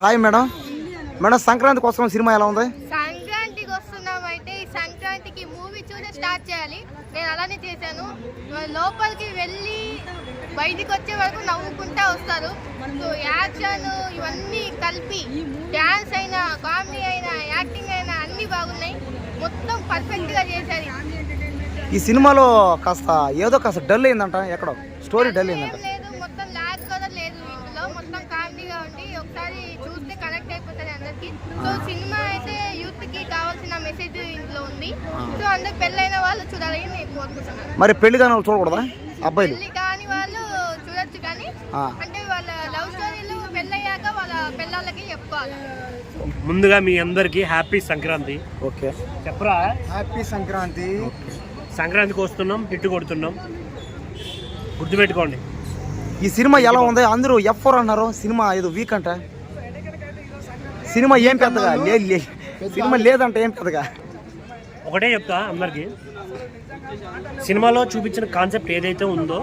Hi madam. Madam సంక్రాంతికి వస్తున్న cinema ఎలా ఉంది? సంక్రాంతికి వస్తున్నామైతే ఈ సంక్రాంతికి మూవీ చూసి స్టార్ట్ చేయాలి. నేను అలానే చేశాను. లోపలికి వెళ్ళి బయటికి వచ్చే వరకు నవ్వుకుంటా వస్తారు. సో యాక్షన్ ఇవన్నీ కలిపి డ్యాన్స్ అయినా కామెడీ అయినా యాక్టింగ్ అయినా అన్నీ బాగున్నాయి. మొత్తం పర్ఫెక్ట్గా చేశారు. ఈ సినిమాలో కాస్త డల్ అయిందంట, ఎక్కడో స్టోరీ డల్ అయిందంట. లేదు, మొత్తం లాగ్ కూడా లేదు. ఇందులో మొత్తం కామెడీగా ఉండి ఒకసారి చూస్తే కనెక్ట్ అయిపోతుంది అందరికి. సో సినిమా అయితే యూత్ కి కావాల్సిన మెసేజ్ ఇందులో ఉంది. సో అందరు పెళ్ళైన వాళ్ళు చూడాలని నేను కోరుకుంటున్నాను. మరి పెళ్లి కాని వాళ్ళు చూడకూడదా? అబ్బాయిలు పెళ్లి కాని వాళ్ళు చూడొచ్చు, కానీ అంటే వాళ్ళ లవ్ స్టోరీలు పెళ్ళయ్యాక వాళ్ళ పిల్లలకి చెప్పుకోవాలి. ముందుగా మీ అందరికి హ్యాపీ సంక్రాంతి. ఓకే చెప్పరా? హ్యాపీ సంక్రాంతి. సంక్రాంతికి వస్తున్నాం, హిట్ కొడుతున్నాం, గుర్తుపెట్టుకోండి. ఈ సినిమా ఎలా ఉంది? అందరూ F4 అన్నారు. సినిమా ఏదో వీక్ అంట. సినిమా ఏం పెద్దగా సినిమా లేదంట, ఏం పెద్దగా. ఒకటే చెప్తా అందరికి, సినిమాలో చూపించిన కాన్సెప్ట్ ఏదైతే ఉందో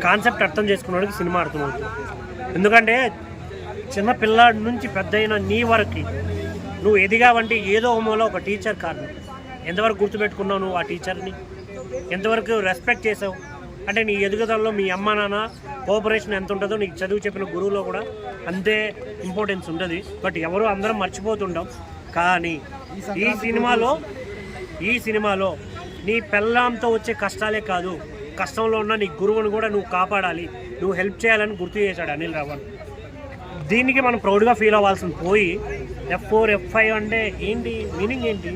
కాన్సెప్ట్ అర్థం చేసుకున్నవాడికి సినిమా అర్థమవుతుంది. ఎందుకంటే చిన్న పిల్లాడి నుంచి పెద్ద అయిన నీ వరకు నువ్వు ఎదిగావంటే ఏదో మూల ఒక టీచర్ కారణం. ఎంతవరకు గుర్తుపెట్టుకున్నావు నువ్వు ఆ టీచర్ని? ఎంతవరకు రెస్పెక్ట్ చేసావు? అంటే నీ ఎదుగుదలలో మీ అమ్మ నాన్న కోఆపరేషన్ ఎంత ఉంటుందో నీకు చదువు చెప్పిన గురువులో కూడా అంతే ఇంపార్టెన్స్ ఉంటుంది. బట్ ఎవరు అందరం మర్చిపోతుంటాం. కానీ ఈ సినిమాలో నీ పెళ్ళాంతో వచ్చే కష్టాలే కాదు, కష్టంలో ఉన్న నీ గురువును కూడా నువ్వు కాపాడాలి, నువ్వు హెల్ప్ చేయాలని గుర్తు చేశాడు అనిల్ రావుపూడి. దీనికి మనం ప్రౌడ్గా ఫీల్ అవ్వాల్సింది పోయి F4 F5 అంటే ఏంటి మీనింగ్ ఏంటి?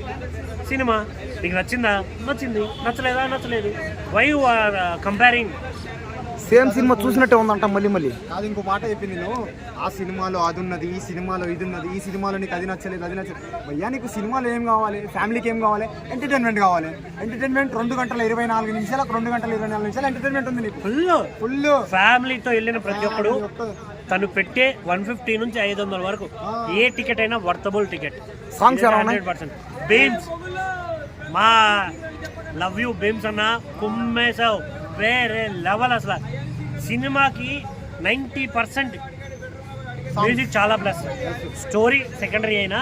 సినిమా నీకు నచ్చిందా? నచ్చింది. నచ్చలేదా? నచ్చలేదు. Why you are comparing? Same cinema చూసినట్టే ఉందంట మళ్ళీ. కాదు, ఇంకో మాట చెప్పింది నేను. ఆ సినిమాలో అది ఉన్నది, ఈ సినిమాలో ఇది ఉన్నది, ఈ సినిమాలో నీకు అది నచ్చలేదు, అది నచ్చలేదు. భయ్యా నీకు సినిమాలో ఏం కావాలి? ఫ్యామిలీకి ఏం కావాలి? ఎంటర్టైన్మెంట్ కావాలి. ఎంటర్టైన్మెంట్ 2 గంటల 24 నిమిషాలకు 2 గంటల 24 నిమిషాలు ఎంటర్టైన్మెంట్ ఉంది నీకు. ఫుల్ ఫ్యామిలీతో వెళ్ళిన ప్రతి ఒక్కడు తను పెట్టే 150 నుంచి 500 వరకు ఏ టికెట్ అయినా వర్తబుల్ టికెట్. సాంగ్స్ 100%. బీమ్స్, మా లవ్ యూ బీమ్స్ అన్న కుమ్మేసావు, వేరే లెవెల్. అసలు సినిమాకి 90% మ్యూజిక్ చాలా ప్లస్. స్టోరీ సెకండరీ అయినా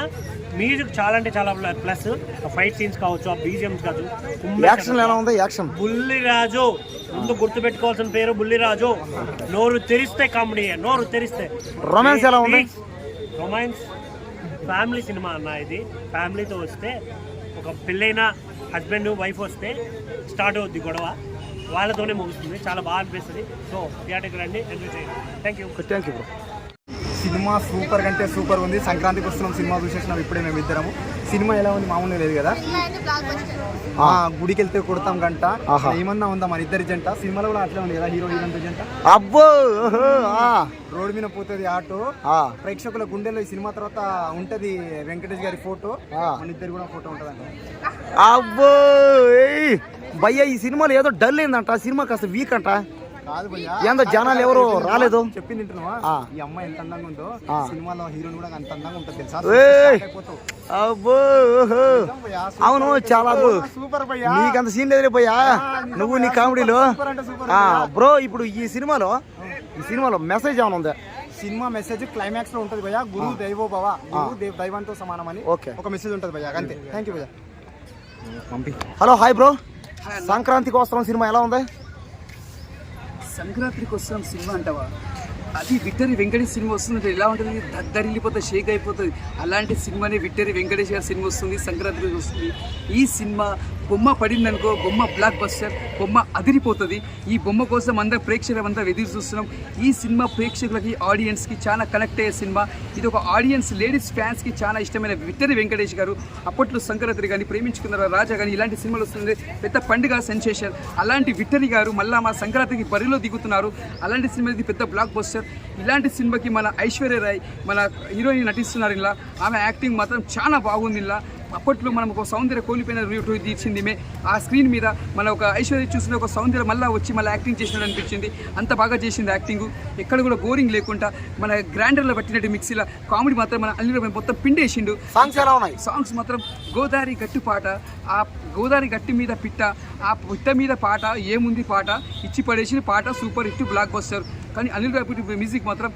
మ్యూజిక్ చాలా అంటే చాలా ప్లస్. ఫైట్ సీన్స్ కావచ్చు, ఆ బీజిఎమ్స్ కావచ్చు. బుల్లిరాజు ముందు గుర్తుపెట్టుకోవాల్సిన పేరు బుల్లిరాజు. నోరు తెరిస్తే కామెడీ, నోరు తెరిస్తే. రొమాన్స్ ఎలా ఉంది? రొమాన్స్ ఫ్యామిలీ సినిమా అన్న. ఇది ఫ్యామిలీతో వస్తే, ఒక పెళ్ళైన హస్బెండ్ వైఫ్ వస్తే స్టార్ట్ అవుద్ది గొడవ, వాళ్ళతోనే ముగుస్తుంది. చాలా బాగా అనిపిస్తుంది. సో థియేటర్కి రండి, ఎంజాయ్ చేయండి. Thank you bro. Cinema super కంటే సూపర్ ఉంది. సంక్రాంతికి వస్తున్నాం, సినిమా చూసేసినాం ఇప్పుడే మేము ఇద్దరము. సినిమా ఎలా ఉంది? మామూలుగా లేదు కదా. గుడికి వెళ్తే కొడతాం గంట, ఏమన్నా ఉందా మన ఇద్దరి జంట? సినిమాలో కూడా అట్లా ఉంది కదా, హీరో హీరోయిన్ జంట. అబ్బో, రోడ్డు మీద పోతుంది ఆటో. ప్రేక్షకుల గుండెల్లో ఈ సినిమా తర్వాత ఉంటది వెంకటేష్ గారి ఫోటో, మన ఇద్దరు కూడా ఫోటో ఉంటది అంట. అబ్బో భయ్యా, ఈ సినిమాలో ఏదో డల్ అయిందంట. సినిమా కాస్త వీక్ అంట. కాదు భయ్యా, ఏందో జనాలు ఎవరు రాలేదు. చెప్పింది వింటున్నావా? ఈ అమ్మాయి ఎంత అందంగా ఉందో సినిమాలో హీరోయిన్ కూడా అంత అందంగా ఉంటుంది తెలుసా? అబ్బో, అవును, చాలా సూపర్ భయ్యా. నీకంత సీన్ లేదు భయ్యా, నువ్వు నీ కామెడీలో. బ్రో, ఇప్పుడు ఈ సినిమాలో మెసేజ్ ఏమైనా ఉందా? సినిమా మెసేజ్ క్లైమాక్స్ లో ఉంటుంది భయ్యా. గురువు దైవో భవ, గురువు దైవంతో సమానమని ఒక మెసేజ్ ఉంటుంది భయ్యా, అంతే. థ్యాంక్ యూ భయ్యా. Hello, hi bro. సంక్రాంతికి వస్తున్న సినిమా ఎలా ఉంది? సంక్రాంతికి వస్తున్నాం సినిమా అంటావా? అది విక్టరీ వెంకటేష్ సినిమా వస్తుందంటే ఎలా ఉంటుంది? దద్దరిల్లిపోతే షేక్ అయిపోతుంది. అలాంటి సినిమానే విక్టరీ వెంకటేష్ గారి సినిమా వస్తుంది, సంక్రాంతికి వస్తుంది. ఈ సినిమా బొమ్మ పడిందనుకో, బొమ్మ బ్లాక్ బస్టర్, బొమ్మ అదిరిపోతుంది. ఈ బొమ్మ కోసం అందరు ప్రేక్షకులంతా ఎదురు చూస్తున్నాం. ఈ సినిమా ప్రేక్షకులకి, ఆడియన్స్కి చాలా కనెక్ట్ అయ్యే సినిమా. ఇది ఒక ఆడియన్స్, లేడీస్ ఫ్యాన్స్కి చాలా ఇష్టమైన విక్టరీ వెంకటేష్ గారు. అప్పట్లో సంక్రాంతి కానీ, ప్రేమించుకున్న రాజా కానీ ఇలాంటి సినిమాలు వస్తుంది, పెద్ద పండుగ సెన్సేషన్. అలాంటి విక్టరీ గారు మళ్ళీ మా సంక్రాంతికి బరిలో దిగుతున్నారు. అలాంటి సినిమా ఇది పెద్ద బ్లాక్ బస్టర్. ఇలాంటి సినిమాకి మన ఐశ్వర్య రాయ్ మన హీరోయిన్ నటిస్తున్నారు. ఇలా ఆమె యాక్టింగ్ మాత్రం చాలా బాగుంది. ఇలా అప్పట్లో మనం ఒక సౌందర్య కోల్పోయిన తీర్చింది మే. ఆ స్క్రీన్ మీద మన ఒక ఐశ్వర్య చూసిన ఒక సౌందర్య మళ్ళీ వచ్చి మళ్ళీ యాక్టింగ్ చేసినట్టు అనిపించింది. అంత బాగా చేసింది యాక్టింగ్, ఎక్కడ కూడా బోరింగ్ లేకుండా. మన గ్రైండర్లో పట్టినట్టు మిక్సీలో కామెడీ మాత్రం మన అల్లి మొత్తం పిండేసిండు. సాంగ్స్ మాత్రం గోదావరి గట్టు పాట, ఆ గోదావరి గట్టి మీద పిట్ట, ఆ పిట్ట మీద పాట ఏముంది పాట, ఇచ్చి పడేసిన పాట, సూపర్ హిట్, బ్లాక్ బస్టర్. కానీ అనిల్ రావిపూడి మ్యూజిక్ మాత్రం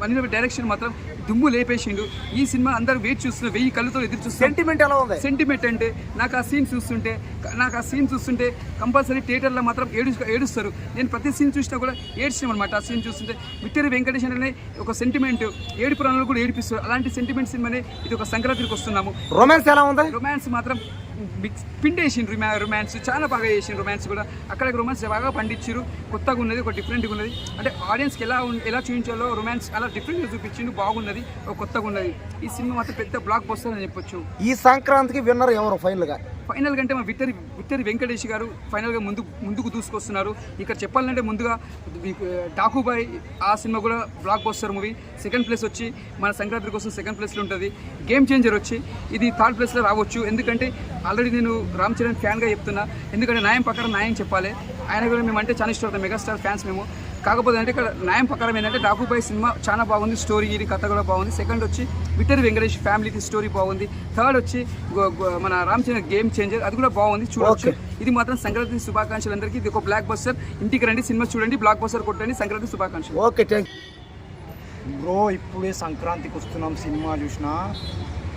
అనిల్ రావిపూడి డైరెక్షన్ మాత్రం దుమ్ము లేపేసిండు. ఈ సినిమా అందరూ వెయిట్ చూస్తున్నారు, 1000 కళ్ళతో ఎదురు చూస్తున్నారు. సెంటిమెంట్ ఎలా ఉంది? సెంటిమెంట్ అంటే నాకు ఆ సీన్ చూస్తుంటే కంపల్సరీ థియేటర్లో మాత్రం ఏడుస్తారు. నేను ప్రతి సీన్ చూసినా కూడా ఏడ్చినాం అనమాట. ఆ సీన్ చూస్తుంటే విక్టరీ వెంకటేష్ అనే ఒక సెంటిమెంట్ ఏడుపు రంగులు కూడా ఏడిపిస్తారు. అలాంటి సెంటిమెంట్ సినిమానే ఇది. ఒక సంక్రాంతికి వస్తున్నాము. రొమాన్స్ ఎలా ఉంది? రొమాన్స్ మాత్రం పిండేసిండ్రు. రొమాన్స్ చాలా బాగా చేసిండ్రు. రొమాన్స్ కూడా అక్కడ రొమాన్స్ బాగా పండించారు. కొత్తగా ఉన్నది, ఒక డిఫరెంట్గా ఉన్నది. అంటే ఆడియన్స్కి ఎలా చూపించాలో రొమాన్స్ అలా డిఫరెంట్గా చూపించిండు. బాగున్నది, ఒక కొత్తగా ఉన్నది. ఈ సినిమా మాత్రం పెద్ద బ్లాక్ బస్టర్ అని చెప్పొచ్చు. ఈ సంక్రాంతికి విన్నర్ ఎవరు ఫైనల్ కంటే మా విక్టరీ వెంకటేష్ గారు ఫైనల్గా ముందుకు దూసుకొస్తున్నారు. ఇక్కడ చెప్పాలంటే ముందుగా డాకుబాయ్ ఆ సినిమా కూడా block buster movie. Second place వచ్చి మన సంక్రాంతి కోసం సెకండ్ ప్లేస్లో ఉంటుంది. గేమ్ చేంజర్ వచ్చి ఇది థర్డ్ ప్లేస్లో రావచ్చు. ఎందుకంటే ఆల్రెడీ నేను రామ్ చరణ్ ఫ్యాన్గా చెప్తున్నా. ఎందుకంటే న్యాయం ప్రకారం న్యాయం చెప్పాలి. ఆయన కూడా మేము అంటే చాలా ఇష్టపడతాం, మెగాస్టార్ ఫ్యాన్స్ మేము. కాకపోతే అంటే ఇక్కడ న్యాయం ప్రకారం ఏంటంటే డాకుబాయ్ సినిమా చాలా బాగుంది. స్టోరీ ఇది కథ కూడా బాగుంది. సెకండ్ వచ్చి విక్టరీ వెంకటేష్ ఫ్యామిలీకి స్టోరీ బాగుంది. థర్డ్ వచ్చి మన రామ్ చరణ్ గేమ్ చేంజర్, అది కూడా బాగుంది, చూడవచ్చు. ఇది మాత్రం సంక్రాంతి శుభాకాంక్షలు అందరికీ. ఇది ఒక బ్లాక్ బస్టర్. ఇంటికి రండి, సినిమా చూడండి, బ్లాక్ బస్టర్ కొట్టండి. సంక్రాంతి శుభాకాంక్షలు. Okay, thank bro. ఇప్పుడే సంక్రాంతికి వస్తున్నాం. సినిమా చూసినా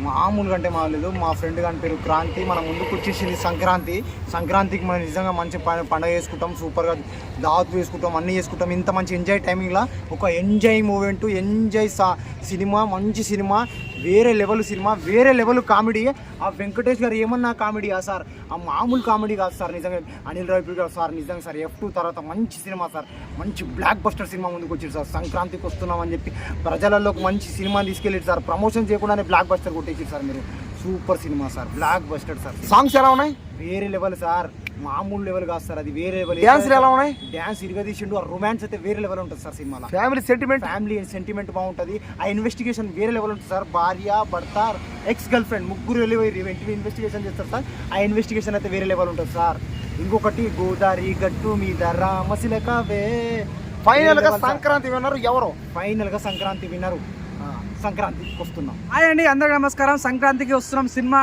మామూలుగా అంటే మాలేదు. మా ఫ్రెండ్ గాని పేరు క్రాంతి. మన ముందుకు వచ్చేసింది సంక్రాంతికి మనం నిజంగా మంచి పండుగ చేసుకుంటాం. సూపర్గా దావత్ వేసుకుంటాం, అన్నీ చేసుకుంటాం. ఇంత మంచి ఎంజాయ్ టైమింగ్లో ఒక ఎంజాయ్ మూమెంట్, ఎంజాయ్ సినిమా, మంచి సినిమా, వేరే లెవెల్ సినిమా, వేరే లెవెల్ కామెడీ. ఆ వెంకటేష్ గారు ఏమన్నా కామెడీయా సార్? ఆ మామూలు కామెడీ కాదు సార్. నిజంగా అనిల్ రావిపూడి గారు సార్ నిజంగా సార్ F2 తర్వాత మంచి సినిమా సార్. మంచి బ్లాక్ బస్టర్ సినిమా ముందుకు వచ్చింది సార్. సంక్రాంతికి వస్తున్నామని చెప్పి ప్రజలలోకి మంచి సినిమా తీసుకెళ్ళారు సార్. ప్రమోషన్ చేయకుండానే బ్లాక్ బస్టర్ కొట్టేసి సార్ మీరు. Super cinema sir, block buster sir. Songs ఎలా ఉన్నాయి? వేరే లెవెల్ సార్, మామూలు లెవెల్ కాదు సార్. అది వేరే లెవెల్. డ్యాన్స్ ఎలా ఉన్నాయి? డ్యాన్స్ ఇరగదీసిండు. ఆ రొమాన్స్ అయితే వేరే లెవెల్ ఉంటుంది సార్ సినిమాలో. ఫ్యామిలీ సెంటిమెంట్ బాగుంటుంది. ఆ ఇన్వెస్టిగేషన్ వేరే లెవెల్ ఉంటుంది సార్. భార్య, భర్త, ఎక్స్ గర్ల్ ఫ్రెండ్ ముగ్గురు ఇన్వెస్టిగేషన్ చేస్తారు సార్. ఆ ఇన్వెస్టిగేషన్ అయితే వేరే లెవెల్ ఉంటుంది సార్. ఇంకొకటి గోదావరి గట్టు మీద రామశిలకవే. ఫైనల్ గా సంక్రాంతి విన్నర్ ఎవరు? ఫైనల్ గా సంక్రాంతి విన్నరు. సంక్రాంతికి వస్తున్నాం. హాయ్ అండి, అందరికీ నమస్కారం. సంక్రాంతికి వస్తున్నాం. సినిమా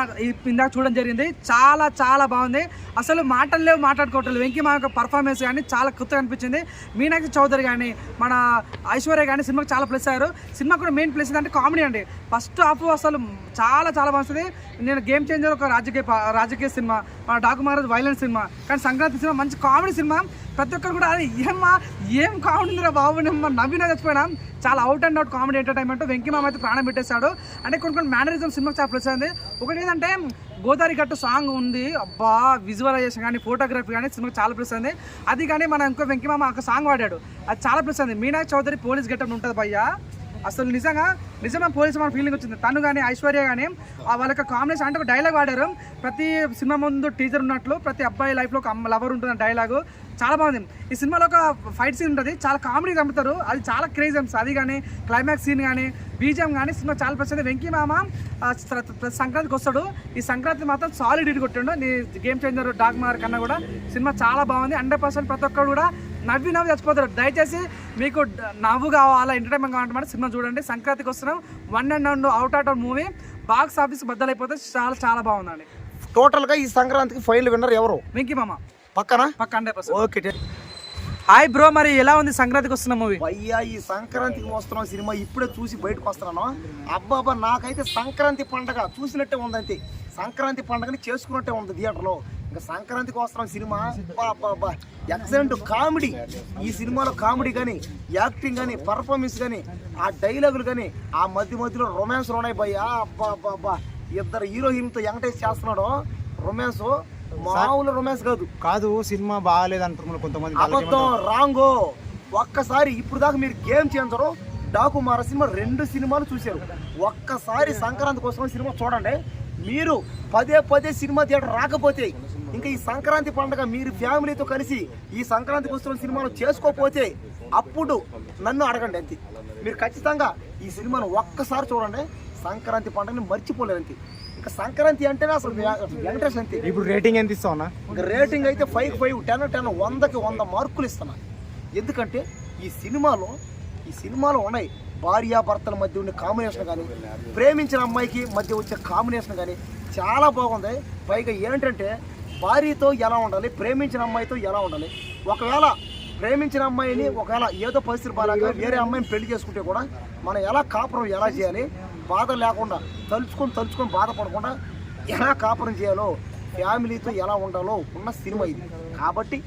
ఇందాక చూడడం జరిగింది. చాలా చాలా బాగుంది. అసలు మాటలు లేవు, మాట్లాడుకోవట్లేదు. వెంకీ మా యొక్క పర్ఫార్మెన్స్ కానీ చాలా కొత్తగా అనిపించింది. మీనాక్షి చౌదరి కానీ మన ఐశ్వర్య కానీ సినిమాకి చాలా ప్లస్ అయ్యారు. సినిమా కూడా మెయిన్ ప్లస్ అంటే కామెడీ అండి. ఫస్ట్ హాఫ్ అసలు చాలా చాలా బాగుంటుంది. నేను గేమ్ చేంజర్ ఒక రాజకీయ సినిమా, మన డాకు మహారాజ్ వైలెన్స్ సినిమా. కానీ సంక్రాంతి సినిమా మంచి కామెడీ సినిమా. ప్రతి ఒక్కరు కూడా అది ఏం కామెడీ ఉందిరా బాబు, నవ్వినా చచ్చిపోయినా. చాలా out and out comedy entertainment. Venky మామ అయితే ప్రాణం పెట్టేశాడు. అంటే కొన్ని మేనరిజం సినిమాకి చాలా ప్లస్ అయింది. ఒకటి ఏంటంటే గోదావరి గట్టు సాంగ్ ఉంది. అబ్బా, విజువలైజేషన్ కానీ ఫోటోగ్రఫీ కానీ సినిమాకి చాలా ప్లస్ అయింది. అది కానీ మన ఇంకో వెంకీ మామ ఒక సాంగ్ వాడాడు, అది చాలా ప్లస్ అయింది. మీనాక్షి చౌదరి పోలీస్ గెటప్ ఉంటుంది భయ్యా. అసలు నిజంగా పోలీసు మన ఫీలింగ్ వచ్చింది. తను కానీ ఐశ్వర్య కానీ వాళ్ళ యొక్క కాంబినేషన్ అంటే ఒక డైలాగ్ వాడారు. ప్రతి సినిమా ముందు టీజర్ ఉన్నట్లు ప్రతి అబ్బాయి లైఫ్లో ఒక లవర్ ఉంటుంది డైలాగు. చాలా బాగుంది. ఈ సినిమాలో ఒక ఫైట్ సీన్ ఉంటుంది, చాలా కామెడీ చంపుతారు. అది చాలా క్రేజ్ అండి. అది కానీ క్లైమాక్స్ సీన్ కానీ బీజం కానీ సినిమా చాలా ప్రసిద్ధి. వెంకీ మామ సంక్రాంతికి వస్తాడు. ఈ సంక్రాంతి మాత్రం సాలిడ్ హిట్ కొట్టాడు. నీ గేమ్ చేంజర్ డాక్ మార్ కన్నా కూడా సినిమా చాలా బాగుంది. 100% ప్రతి ఒక్కరు కూడా నవ్వి చచ్చిపోతారు. దయచేసి మీకు నవ్వు కావాలా, ఎంటర్టైన్మెంట్ కావాలంటే సినిమా చూడండి. సంక్రాంతికి వస్తున్నాం. 1 and 2 out movie. Box office బద్దలైపోతే చాలా చాలా బాగుందండి. టోటల్ గా ఈ సంక్రాంతికి ఫైనల్ విన్నర్ ఎవరు? వెంకీ మామ పక్క 100%. ఓకే. హాయ్ బ్రో, మరి ఎలా ఉంది సంక్రాంతికి వస్తున్న మూవీ? అయ్యా, ఈ సంక్రాంతికి వస్తున్నాం సినిమా ఇప్పుడే చూసి బయటకు వస్తున్నాను. అబ్బాబా, నాకైతే సంక్రాంతి పండగ చూసినట్టే ఉంది. అంతే, సంక్రాంతి పండగని చేసుకున్నట్టే ఉంది థియేటర్లో. ఇంకా సంక్రాంతికి వస్తున్నాం సినిమా. బాబా, ఎక్సలెంట్ కామెడీ. ఈ సినిమాలో కామెడీ కానీ, యాక్టింగ్ కానీ, పర్ఫార్మెన్స్ కానీ, ఆ డైలాగులు కానీ, ఆ మధ్యలో రొమాన్స్లు ఉన్నాయి భయ్యా. అబ్బా, ఇద్దరు హీరోయిన్తో వెంకటేష్ చేస్తున్నాడు రొమాన్స్. మామూలు రొమాన్స్ కాదు. సినిమా బాగాలేదు అంటున్నారు కొంతమంది. అబద్ధం, రాంగో. ఒక్కసారి ఇప్పుడు దాకా మీరు గేమ్ చేంజరు, డాకు మారా సినిమా 2 సినిమాలు చూశారు. ఒక్కసారి సంక్రాంతి కోసం సినిమా చూడండి. మీరు పదే సినిమా థియేటర్ రాకపోతే, ఇంకా ఈ సంక్రాంతి పండుగ మీరు ఫ్యామిలీతో కలిసి ఈ సంక్రాంతికి వస్తున్న సినిమాను చేసుకోకపోతే అప్పుడు నన్ను అడగండి. అంతే, మీరు ఖచ్చితంగా ఈ సినిమాను ఒక్కసారి చూడండి. సంక్రాంతి పండుగని మర్చిపోలేరు. అంతే, ఇంకా సంక్రాంతి అంటేనే అసలు వెంకటేష్ అంతే. ఇప్పుడు రేటింగ్ ఎంత ఇస్తావునా? ఇంకా రేటింగ్ అయితే 5, 10, 100కి 100 మార్కులు ఇస్తున్నా. ఎందుకంటే ఈ సినిమాలో ఉన్నాయి భార్యాభర్తల మధ్య ఉండే కాంబినేషన్ కానీ, ప్రేమించిన అమ్మాయికి మధ్య వచ్చే కాంబినేషన్ కానీ చాలా బాగుంది. పైగా ఏంటంటే భార్యతో ఎలా ఉండాలి, ప్రేమించిన అమ్మాయితో ఎలా ఉండాలి. ఒకవేళ ప్రేమించిన అమ్మాయిని ఒకవేళ ఏదో పరిస్థితి బాగా వేరే అమ్మాయిని పెళ్లి చేసుకుంటే కూడా మనం ఎలా కాపురం ఎలా చేయాలి, బాధ లేకుండా తలుచుకొని బాధపడకుండా ఎలా కాపురం చేయాలో, ఫ్యామిలీతో ఎలా ఉండాలో ఉన్న సినిమా ఇది. కాబట్టి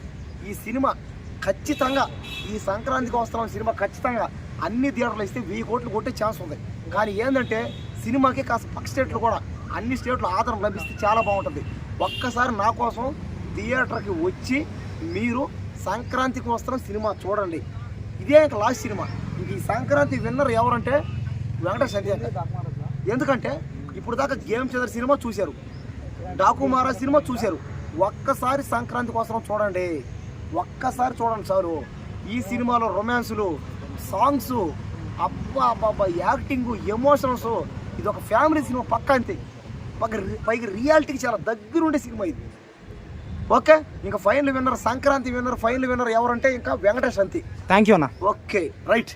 ఈ సినిమా ఖచ్చితంగా ఈ సంక్రాంతికి వస్తున్న సినిమా ఖచ్చితంగా అన్ని థియేటర్లు ఇస్తే 1000 కోట్లు కొట్టే ఛాన్స్ ఉంది. కానీ ఏంటంటే సినిమాకి కాస్త పక్క స్టేట్లు కూడా అన్ని స్టేట్లు ఆదరణ లభిస్తే చాలా బాగుంటుంది. ఒక్కసారి నా కోసం థియేటర్కి వచ్చి మీరు సంక్రాంతికి వస్తున్న సినిమా చూడండి. ఇదే ఇంకా లాస్ట్ సినిమా. ఇంక ఈ సంక్రాంతి విన్నర్ ఎవరంటే వెంకటేష్ అంతే. ఎందుకంటే ఇప్పుడు దాకా గేమ్ చేదర్ సినిమా చూశారు, డాకు మహారాజ్ సినిమా చూశారు. ఒక్కసారి సంక్రాంతి కోసం చూడండి, ఒక్కసారి చూడండి చాలు. ఈ సినిమాలో రొమాన్సులు, సాంగ్స్, అబ్బా యాక్టింగ్, ఎమోషన్స్, ఇది ఒక ఫ్యామిలీ సినిమా పక్క అంతే. పైగా రియాలిటీకి చాలా దగ్గరుండే సినిమా ఇది. ఓకే, ఇంకా final winner Sankranti winner, final winner ఎవరంటే ఇంకా వెంకటేష్ అంతే. థ్యాంక్ యూ అన్న. Okay right.